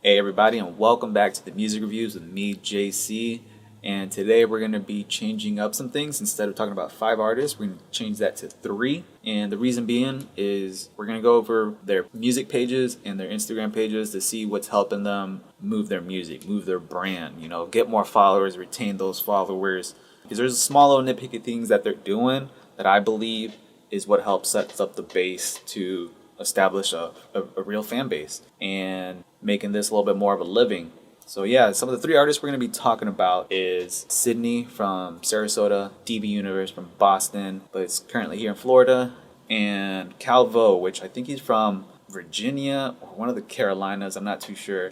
Hey everybody, and welcome back to the music reviews with me, JC. And today we're going to be changing up some things. Instead of talking about 5 artists, we're going to change that to 3. And the reason being is we're going to go over their music pages and their Instagram pages to see what's helping them move their music, move their brand, get more followers, retain those followers. Because there's small little nitpicky things that they're doing that I believe is what helps sets up the base to establish a real fan base and making this a little bit more of a living. So yeah, some of the 3 artists we're going to be talking about is Sidney from Sarasota, DB Universe from Boston, but it's currently here in Florida, and Caal Vo, which I think he's from Virginia or one of the Carolinas, I'm not too sure.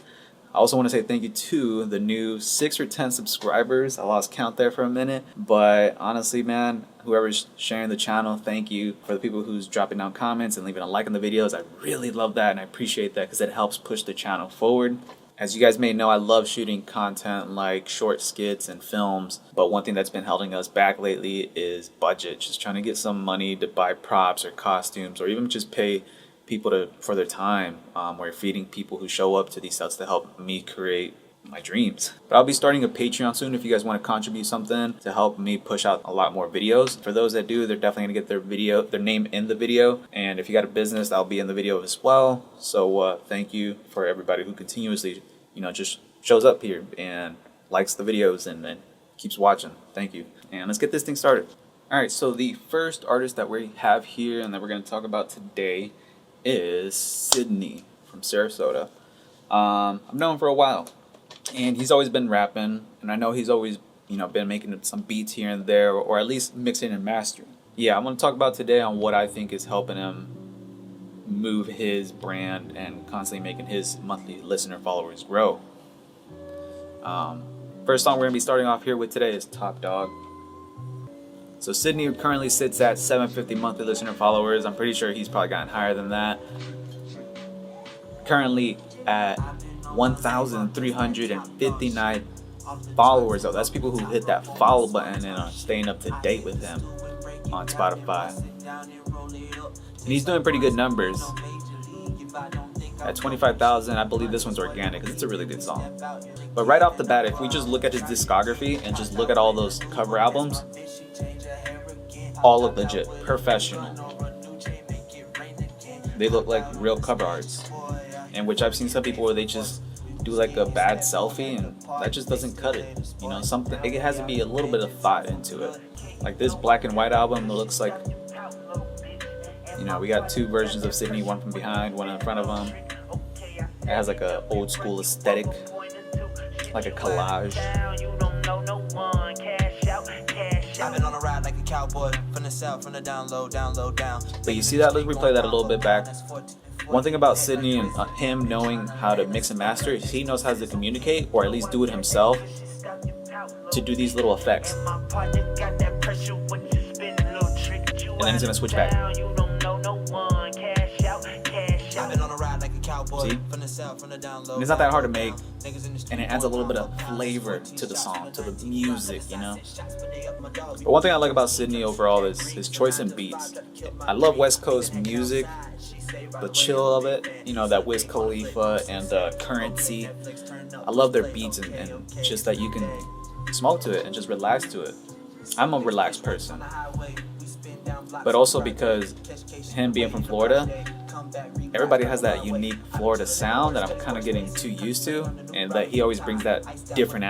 I also want to say thank you to the new 6 or 10 subscribers. I lost count there for a minute, but honestly, man, whoever's sharing the channel, thank you. For the people who's dropping down comments and leaving a like on the videos, I really love that and I appreciate that because it helps push the channel forward. As you guys may know, I love shooting content like short skits and films, but one thing that's been holding us back lately is budget. Just trying to get some money to buy props or costumes or even just pay people for their time. We're feeding people who show up to these sets to help me create my dreams. But I'll be starting a Patreon soon if you guys want to contribute something to help me push out a lot more videos. For those that do, they're definitely going to get their name in the video. And if you got a business, I'll be in the video as well. So thank you for everybody who continuously, just shows up here and likes the videos and keeps watching. Thank you. And let's get this thing started. All right, so the first artist that we have here and that we're going to talk about today is Sidney from Sarasota. I've known him for a while, and he's always been rapping, and I know he's always been making some beats here and there, or at least mixing and mastering. Yeah, I'm going to talk about today on what I think is helping him move his brand and constantly making his monthly listener followers grow. First song we're going to be starting off here with today is Top Dog. So Sidney currently sits at 750 monthly listener followers. I'm pretty sure he's probably gotten higher than that. Currently at 1,359 followers. Though that's people who hit that follow button and are staying up to date with him on Spotify. And he's doing pretty good numbers. At 25,000, I believe this one's organic because it's a really good song. But right off the bat, if we just look at his discography and just look at all those cover albums, all of legit, professional. They look like real cover arts. And which I've seen some people where they just do like a bad selfie and that just doesn't cut it. Something, it has to be a little bit of thought into it. Like this black and white album, it looks like, we got 2 versions of Sidney, one from behind, one in front of him. It has like a old school aesthetic, like a collage. I've been on a ride like a cowboy from the south, from the down low, down. But you see that? Let's replay that a little bit back. One thing about Sidney and him knowing how to mix and master is he knows how to communicate, or at least do it himself, to do these little effects. And then he's gonna switch back. See? And it's not that hard to make, and it adds a little bit of flavor to the song, to the music, But one thing I like about Sidney overall is his choice in beats. I love West Coast music, the chill of it, that Wiz Khalifa and Currency. I love their beats and just that you can smoke to it and just relax to it. I'm a relaxed person. But also because him being from Florida, everybody has that unique Florida sound that I'm kind of getting too used to, and that he always brings that different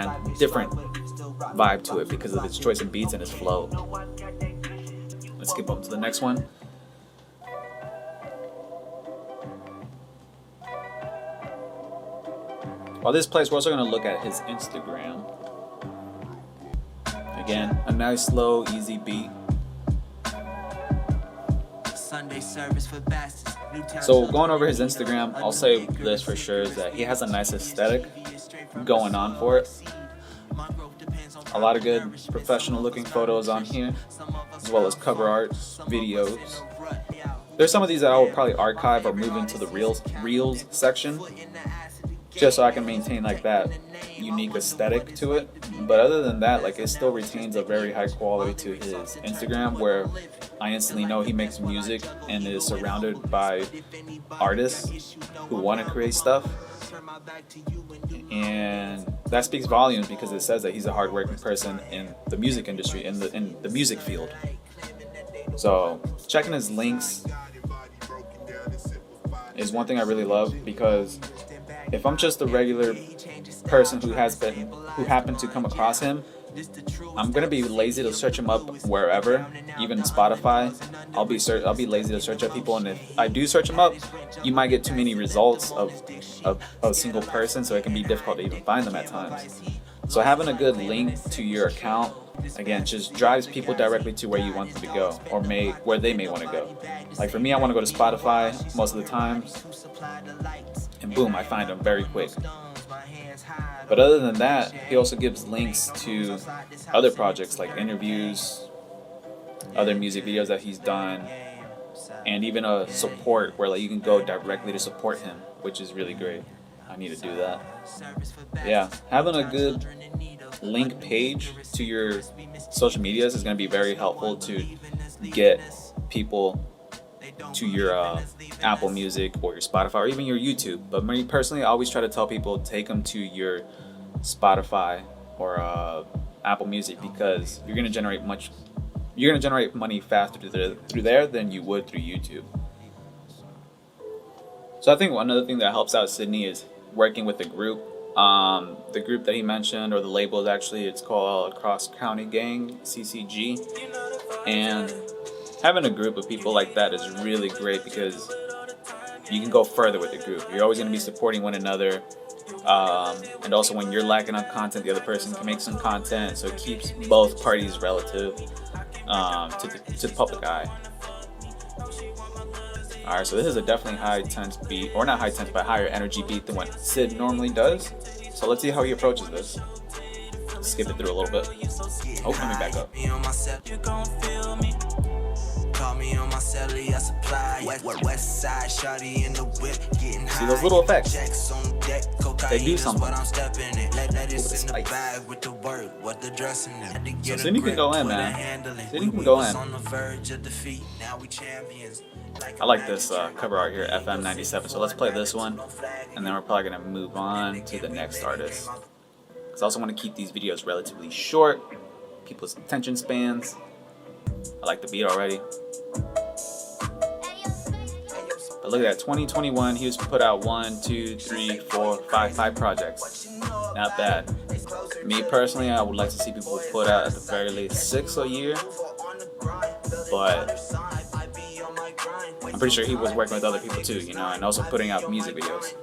vibe to it because of his choice in beats and his flow. Let's skip on to the next one. While this plays, we're also going to look at his Instagram. Again, a nice, slow, easy beat. So going over his Instagram, I'll say this for sure is that he has a nice aesthetic going on for it. A lot of good professional looking photos on here, as well as cover art, videos. There's some of these that I will probably archive or move into the reels section, just so I can maintain like that unique aesthetic to it. But other than that, like, it still retains a very high quality to his Instagram, where I instantly know he makes music and is surrounded by artists who want to create stuff. And that speaks volumes because it says that he's a hardworking person in the music industry, in the music field. So checking his links is one thing I really love, because if I'm just a regular person who happened to come across him, I'm gonna be lazy to search him up wherever, even Spotify. I'll be lazy to search up people, and if I do search him up, you might get too many results of a single person, so it can be difficult to even find them at times. So having a good link to your account, again, just drives people directly to where you want them to go, or where they may want to go. Like for me, I want to go to Spotify most of the time, and boom, I find them very quick. But other than that, he also gives links to other projects like interviews, other music videos that he's done, and even a support where like you can go directly to support him, which is really great. I need to do that. Yeah, having a good link page to your social medias is going to be very helpful to get people to your Apple Music or your Spotify or even your YouTube. But me personally, I always try to tell people take them to your Spotify or Apple Music, because you're going to generate money faster through there than you would through YouTube. So I think another thing that helps out Sidney is working with the group. The group that he mentioned, or the label, is actually, it's called Cross County Gang, CCG. And having a group of people like that is really great, because you can go further with the group. You're always going to be supporting one another. And also when you're lacking on content, the other person can make some content, so it keeps both parties relative to the public eye. Alright, so this is a definitely high tense beat, or not high tense, but higher energy beat than what Sid normally does. So let's see how he approaches this. Skip it through a little bit. Oh, let me back up. See those little effects? They do something. So Sidney can go in, man. Sidney can go in. I like this cover art here, FM 97. So let's play this one, and then we're probably gonna move on to the next artist. Because I also want to keep these videos relatively short, people's attention spans. I like the beat already. But look at that, 2021, he was put out 5 projects. Not bad. Me personally, I would like to see people put out at the very least 6 a year. But I'm pretty sure he was working with other people too, you know, and also putting out music videos.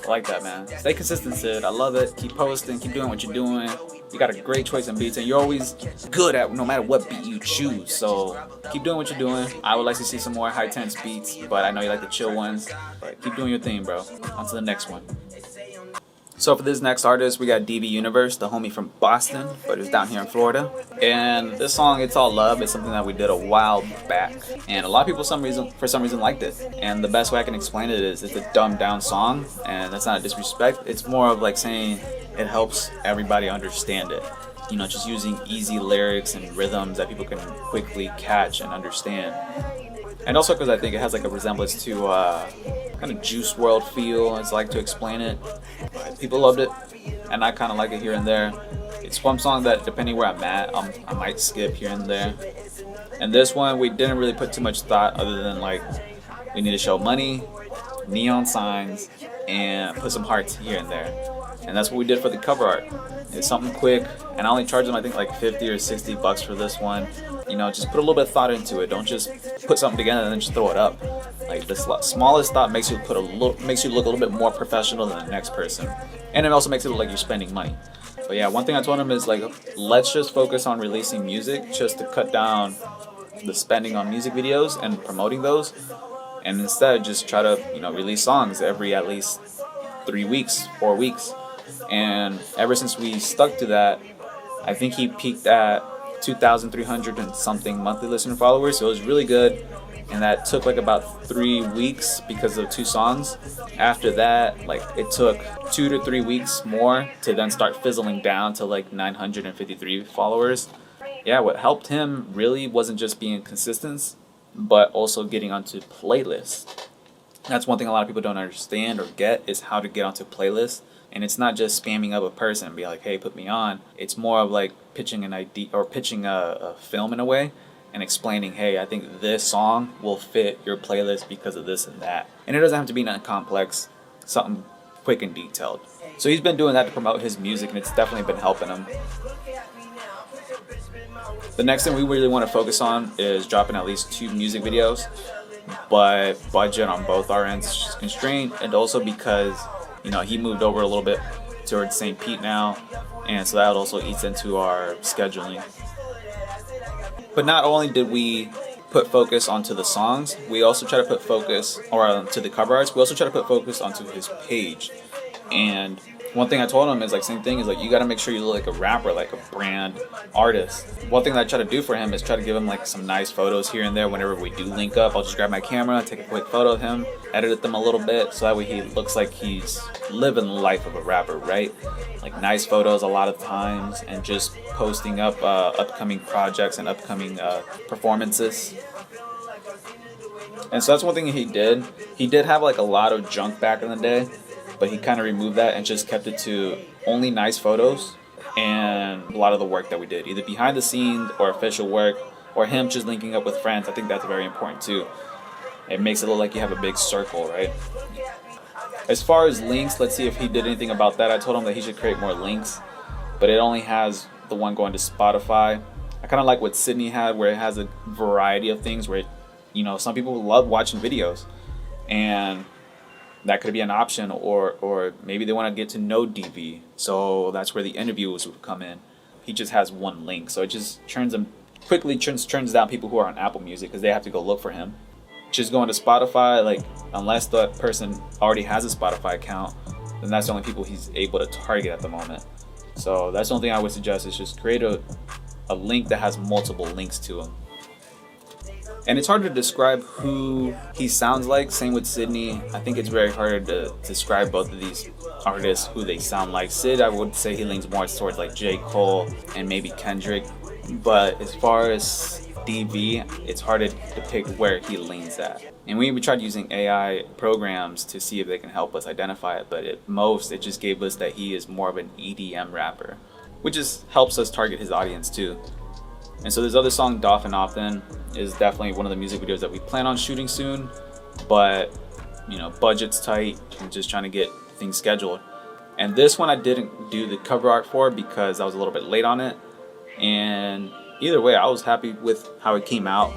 I like that, man. Stay consistent, Sid. I love it. Keep posting. Keep doing what you're doing. You got a great choice in beats, and you're always good at no matter what beat you choose. So keep doing what you're doing. I would like to see some more high tense beats, but I know you like the chill ones. But keep doing your thing, bro. On to the next one. So for this next artist, we got DV Universe, the homie from Boston, but he's down here in Florida. And this song, It's All Love, is something that we did a while back. And a lot of people, for some reason, liked it. And the best way I can explain it is it's a dumbed down song, and that's not a disrespect. It's more of like saying it helps everybody understand it. You know, just using easy lyrics and rhythms that people can quickly catch and understand. And also because I think it has like a resemblance to kind of Juice WRLD feel, as I like to explain it. People loved it, and I kind of like it here and there. It's one song that, depending where I'm at, I might skip here and there. And this one, we didn't really put too much thought other than like, we need to show money, neon signs, and put some hearts here and there. And that's what we did for the cover art. It's something quick, and I only charged them I think like 50 or 60 bucks for this one. You know, just put a little bit of thought into it. Don't just put something together and then just throw it up. Like the smallest thought makes you look a little bit more professional than the next person, and it also makes it look like you're spending money. But yeah, one thing I told him is like, let's just focus on releasing music, just to cut down the spending on music videos and promoting those, and instead just try to, you know, release songs every at least 3 weeks, 4 weeks. And ever since we stuck to that, I think he peaked at 2,300 and something monthly listener followers, so it was really good. And that took like about 3 weeks because of 2 songs. After that, like it took 2 to 3 weeks more to then start fizzling down to like 953 followers. Yeah, what helped him really wasn't just being consistent, but also getting onto playlists. That's one thing a lot of people don't understand or get, is how to get onto playlists. And it's not just spamming up a person and be like, hey, put me on. It's more of like pitching an idea, or pitching a film in a way, and explaining, hey, I think this song will fit your playlist because of this and that. And it doesn't have to be nothing complex, something quick and detailed. So he's been doing that to promote his music, and it's definitely been helping him. The next thing we really want to focus on is dropping at least 2 music videos, but budget on both our ends is constrained, and also because, you know, he moved over a little bit towards St. Pete now, and so that also eats into our scheduling. But not only did we put focus onto the songs, we also try to put focus, or onto the cover arts, we also try to put focus onto his page. And one thing I told him is like, same thing, is like, you got to make sure you look like a rapper, like a brand artist. One thing that I try to do for him is try to give him like some nice photos here and there. Whenever we do link up, I'll just grab my camera, take a quick photo of him, edit them a little bit, so that way he looks like he's living the life of a rapper, right? Like nice photos a lot of times, and just posting up upcoming projects and upcoming performances. And so that's one thing he did. He did have like a lot of junk back in the day, but he kind of removed that and just kept it to only nice photos and a lot of the work that we did, either behind the scenes or official work, or him just linking up with friends. I think that's very important too. It makes it look like you have a big circle, right? As far as links, let's see if he did anything about that. I told him that he should create more links, but it only has the one going to Spotify. I kind of like what Sidney had, where it has a variety of things, where, you know, some people love watching videos, and that could be an option, or maybe they want to get to know DV, so that's where the interviews would come in. He just has one link, so it just turns down people who are on Apple Music, because they have to go look for him. Just going to Spotify, like, unless that person already has a Spotify account, then that's the only people he's able to target at the moment. So that's the only thing I would suggest, is just create a link that has multiple links to him. And it's hard to describe who he sounds like. Same with Sidney. I think it's very hard to describe both of these artists, who they sound like. Sid, I would say he leans more towards like J. Cole and maybe Kendrick. But as far as DV, it's hard to depict where he leans at. And we tried using AI programs to see if they can help us identify it. But at most, it just gave us that he is more of an EDM rapper, which just helps us target his audience too. And so this other song, Dolphin Often, is definitely one of the music videos that we plan on shooting soon, but, you know, budget's tight and just trying to get things scheduled. And this one I didn't do the cover art for because I was a little bit late on it. And either way, I was happy with how it came out,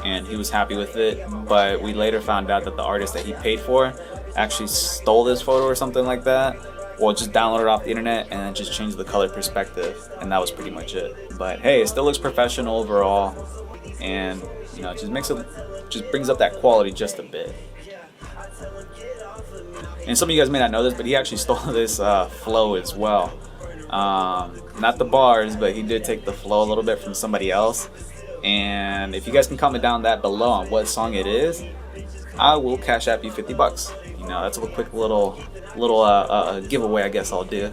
and he was happy with it. But we later found out that the artist that he paid for actually stole this photo or something like that. Well, just download it off the internet and then just change the color perspective, and that was pretty much it. But hey, it still looks professional overall, and, you know, it just brings up that quality just a bit. And some of you guys may not know this, but he actually stole this flow as well. Not the bars, but he did take the flow a little bit from somebody else. And if you guys can comment down that below on what song it is, I will cash app you $50. You know, that's a quick little giveaway, I guess I'll do.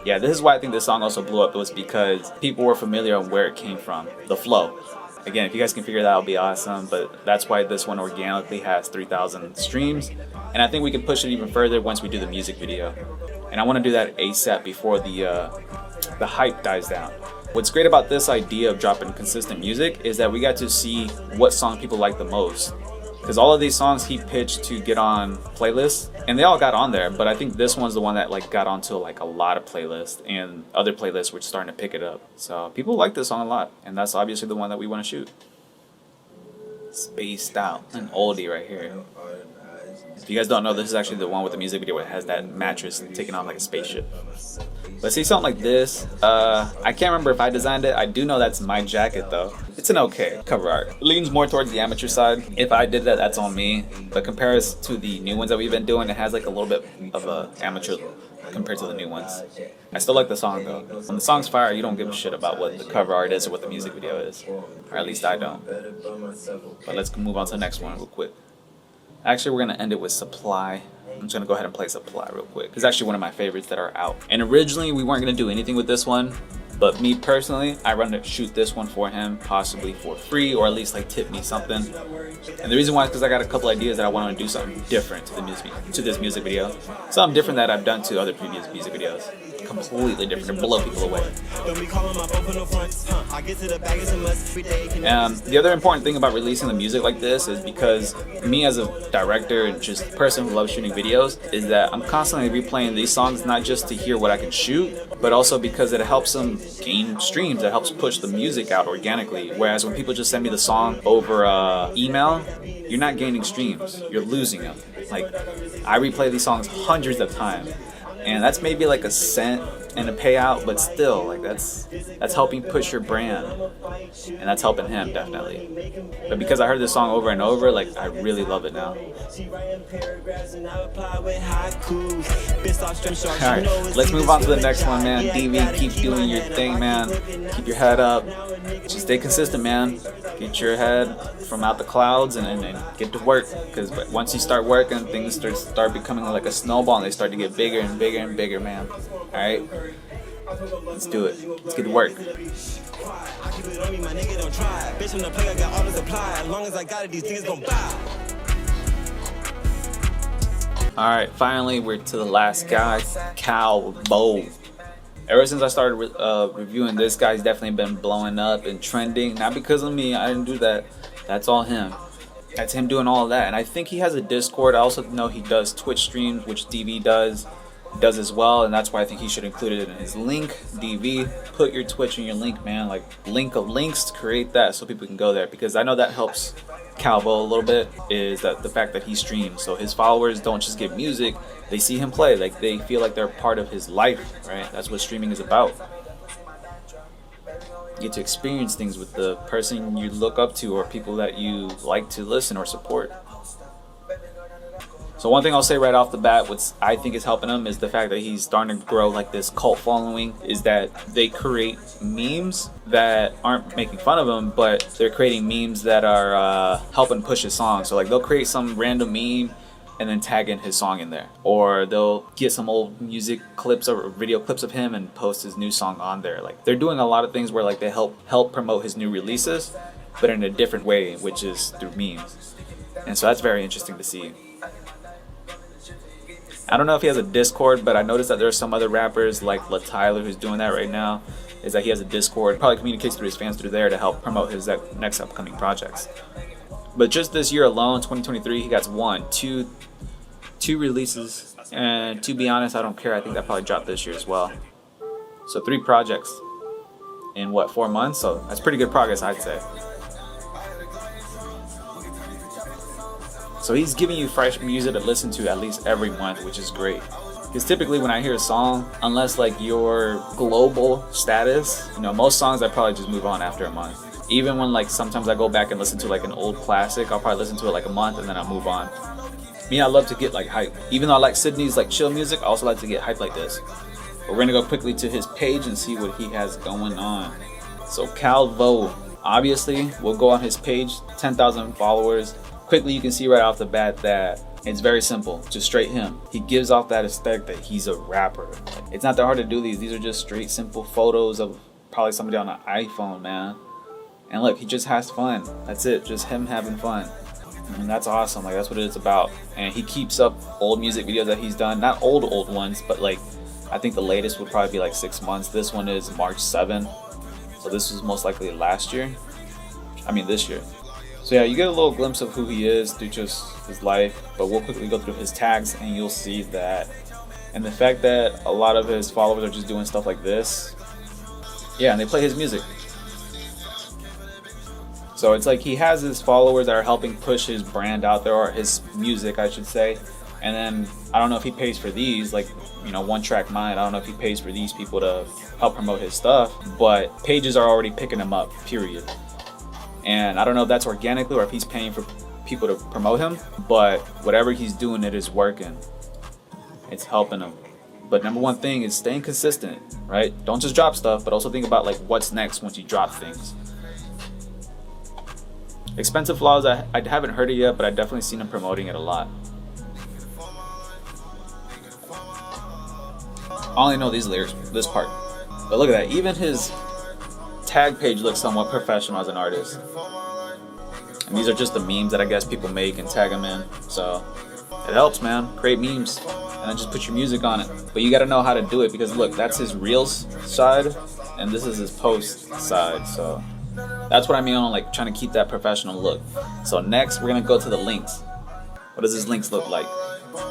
Yeah, this is why I think this song also blew up, was because people were familiar on where it came from, the flow. Again, if you guys can figure that out, it'll be awesome. But that's why this one organically has 3,000 streams, and I think we can push it even further once we do the music video. And I want to do that ASAP before the hype dies down. What's great about this idea of dropping consistent music is that we got to see what song people like the most. Because all of these songs he pitched to get on playlists, and they all got on there, but I think this one's the one that like got onto like a lot of playlists, and other playlists were starting to pick it up. So people like this song a lot, and that's obviously the one that we want to shoot. Spaced Out, an oldie right here. If you guys don't know, this is actually the one with the music video where it has that mattress taking off like a spaceship. Let's see something like this. I can't remember if I designed it. I do know that's my jacket though. It's an okay cover art. It leans more towards the amateur side. If I did that, that's on me. But compared to the new ones that we've been doing, it has like a little bit of a amateur compared to the new ones. I still like the song though. When the song's fire, you don't give a shit about what the cover art is or what the music video is. Or at least I don't. But let's move on to the next one real quick. Actually, we're going to end it with Supply. I'm just going to go ahead and play Supply real quick. It's actually one of my favorites that are out. And originally, we weren't going to do anything with this one. But me personally, I run to shoot this one for him, possibly for free, or at least like tip me something. And the reason why is because I got a couple ideas that I want to do something different to this music video, something different that I've done to other previous music videos. Completely different to blow people away. And the other important thing about releasing the music like this is because me as a director and just person who loves shooting videos is that I'm constantly replaying these songs, not just to hear what I can shoot, but also because it helps them gain streams. It helps push the music out organically. Whereas when people just send me the song over email, you're not gaining streams, you're losing them. Like, I replay these songs hundreds of times, and that's maybe like a cent and a payout, but still, like, that's helping push your brand, and that's helping him definitely. But because I heard this song over and over, like, I really love it now. Alright, let's move on to the next one, man. DV, keep doing your thing, man. Keep your head up. Just stay consistent, man. Get your head from out the clouds and get to work. Because once you start working, things start becoming like a snowball, and they start to get bigger and bigger and bigger, man. Alright? Let's do it. Let's get to work. Alright, finally we're to the last guy, Caal Vo. Ever since I started reviewing this guy's definitely been blowing up and trending. Not because of me, I didn't do that. That's all him. That's him doing all of that. And I think he has a Discord. I also know he does Twitch streams, which DV does as well, and that's why I think he should include it in his link. DV, put your Twitch in your link, man. Like, link of links, create that so people can go there, because I know that helps Caal Vo a little bit, is that the fact that he streams, so his followers don't just get music, they see him play, like they feel like they're part of his life, right? That's what streaming is about. You get to experience things with the person you look up to or people that you like to listen or support. So one thing I'll say right off the bat, what I think is helping him, is the fact that he's starting to grow like this cult following, is that they create memes that aren't making fun of him, but they're creating memes that are helping push his song. So like, they'll create some random meme and then tag in his song in there, or they'll get some old music clips or video clips of him and post his new song on there. Like, they're doing a lot of things where like they help promote his new releases, but in a different way, which is through memes. And so that's very interesting to see. I don't know if he has a Discord, but I noticed that there are some other rappers like La Tyler who's doing that right now, is that he has a Discord, probably communicates through his fans through there to help promote his next upcoming projects. But just this year alone, 2023, he got two releases, and to be honest, I don't care. I think that probably dropped this year as well. So 3 projects in what, 4 months? So that's pretty good progress, I'd say. So he's giving you fresh music to listen to at least every month, which is great. Because typically when I hear a song, unless like your global status, you know, most songs I probably just move on after a month. Even when like sometimes I go back and listen to like an old classic, I'll probably listen to it like a month and then I'll move on. Me, I love to get like hype. Even though I like Sidney's like chill music, I also like to get hype like this. But we're gonna go quickly to his page and see what he has going on. So Caal Vo, obviously we'll go on his page, 10,000 followers. Quickly, you can see right off the bat that it's very simple, just straight him. He gives off that aesthetic that he's a rapper. It's not that hard to do these. These are just straight, simple photos of probably somebody on an iPhone, man. And look, he just has fun. That's it, just him having fun. And that's awesome, like that's what it's about. And he keeps up old music videos that he's done. Not old ones, but like, I think the latest would probably be like 6 months. This one is March 7. So this was most likely this year. So yeah, you get a little glimpse of who he is through just his life, but we'll quickly go through his tags and you'll see that. And the fact that a lot of his followers are just doing stuff like this, yeah, and they play his music. So it's like he has his followers that are helping push his brand out there, or his music, I should say. And then I don't know if he pays for these, like, you know, One Track Mind. I don't know if he pays for these people to help promote his stuff, but pages are already picking him up, period. And I don't know if that's organically or if he's paying for people to promote him, but whatever he's doing, it is working. It's helping him. But number one thing is staying consistent, right? Don't just drop stuff, but also think about like what's next once you drop things. Expensive Flaws, I haven't heard it yet, but I've definitely seen him promoting it a lot. I only know these lyrics, this part. But look at that. Even his tag page looks somewhat professional as an artist. And these are just the memes that I guess people make and tag them in. So it helps, man. Create memes and then just put your music on it. But you got to know how to do it because look, that's his Reels side and this is his post side. So that's what I mean on like trying to keep that professional look. So next we're gonna go to the links. What does his links look like?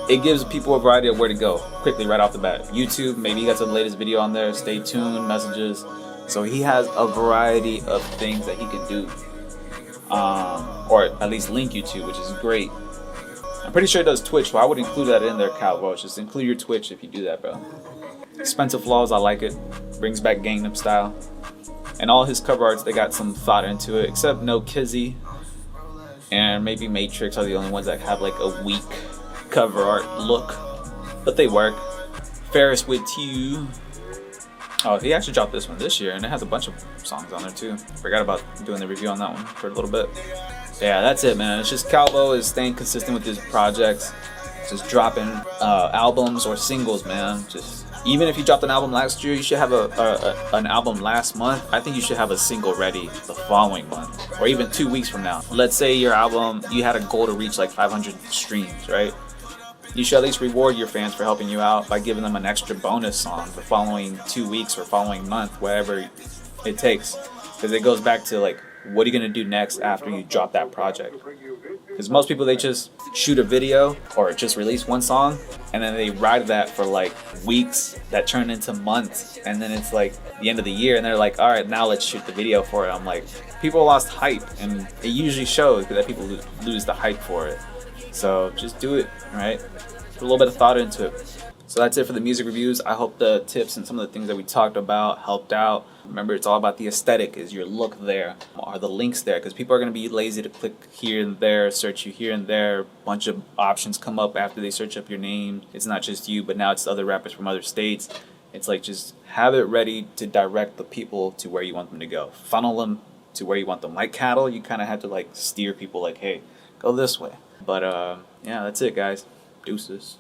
It gives people a variety of where to go quickly right off the bat. YouTube, maybe he got the latest video on there. Stay tuned, messages. So he has a variety of things that he can do, or at least link you to, which is great. I'm pretty sure it does Twitch, so I would include that in there, Caal Vo. Just include your Twitch if you do that, bro. Expensive Flaws, I like it. Brings back Gangnam Style. And all his cover arts, they got some thought into it, except No Kizzy and maybe Matrix are the only ones that have like a weak cover art look, but they work. Ferris with You. Oh, he actually dropped this one this year, and it has a bunch of songs on there too. Forgot about doing the review on that one for a little bit. Yeah, that's it, man. It's just Caal Vo is staying consistent with his projects, just dropping albums or singles, man. Just even if you dropped an album last year, you should have an album last month. I think you should have a single ready the following month, or even 2 weeks from now. Let's say your album, you had a goal to reach like 500 streams, right? You should at least reward your fans for helping you out by giving them an extra bonus song the following 2 weeks or following month, whatever it takes. Because it goes back to like, what are you going to do next after you drop that project? Because most people, they just shoot a video or just release one song and then they ride that for like weeks that turn into months. And then it's like the end of the year and they're like, all right, now let's shoot the video for it. I'm like, people lost hype, and it usually shows that people lose the hype for it. So just do it, right? Put a little bit of thought into it. So that's it for the music reviews. I hope the tips and some of the things that we talked about helped out. Remember, it's all about the aesthetic. Is your look there? Are the links there? Because people are going to be lazy to click here and there, search you here and there. A bunch of options come up after they search up your name. It's not just you, but now it's other rappers from other states. It's like just have it ready to direct the people to where you want them to go. Funnel them to where you want them. Like cattle, you kind of have to like steer people like, hey, go this way. But yeah, that's it, guys. Deuces.